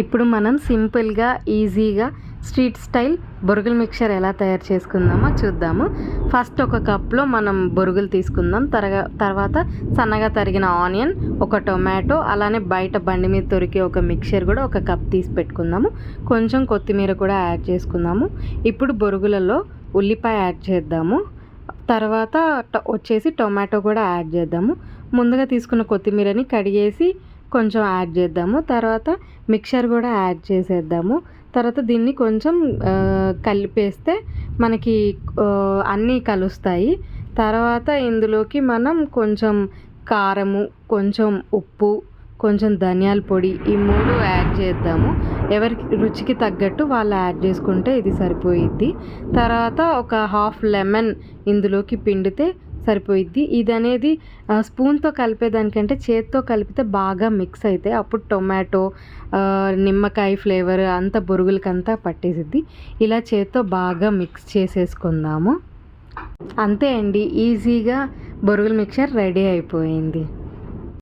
ఇప్పుడు మనం సింపుల్గా ఈజీగా స్ట్రీట్ స్టైల్ బొరుగుల మిక్చర్ ఎలా తయారు చేసుకుందామో చూద్దాము. ఫస్ట్ ఒక కప్లో మనం బొరుగులు తీసుకుందాం. తర్వాత సన్నగా తరిగిన ఆనియన్, ఒక టొమాటో, అలానే బయట బండి మీద దొరికే ఒక మిక్చర్ కూడా ఒక కప్ తీసి పెట్టుకుందాము. కొంచెం కొత్తిమీర కూడా యాడ్ చేసుకుందాము. ఇప్పుడు బొరుగులలో ఉల్లిపాయ యాడ్ చేద్దాము. తర్వాత వచ్చేసి టొమాటో కూడా యాడ్ చేద్దాము. ముందుగా తీసుకున్న కొత్తిమీరని కడిగేసి కొంచెం యాడ్ చేద్దాము. తర్వాత మిక్చర్ కూడా యాడ్ చేసేద్దాము. తర్వాత దీన్ని కొంచెం కలిపేస్తే మనకి అన్నీ కలుస్తాయి. తర్వాత ఇందులోకి మనం కొంచెం కారము, కొంచెం ఉప్పు, కొంచెం ధనియాల పొడి, ఈ 3 యాడ్ చేద్దాము. ఎవరికి రుచికి తగ్గట్టు వాళ్ళు యాడ్ చేసుకుంటే ఇది సరిపోయిద్ది. తర్వాత ఒక హాఫ్ లెమన్ ఇందులోకి పిండితే సరిపోయిద్ది. ఇది అనేది స్పూన్తో కలిపేదానికంటే చేత్తో కలిపితే బాగా మిక్స్ అయితే అప్పుడు టొమాటో, నిమ్మకాయ ఫ్లేవర్ అంతా బొరుగులకంతా పట్టేసిద్ది. ఇలా చేత్తో బాగా మిక్స్ చేసేసుకుందాము. అంతే అండి, ఈజీగా బొరుగుల మిక్చర్ రెడీ అయిపోయింది.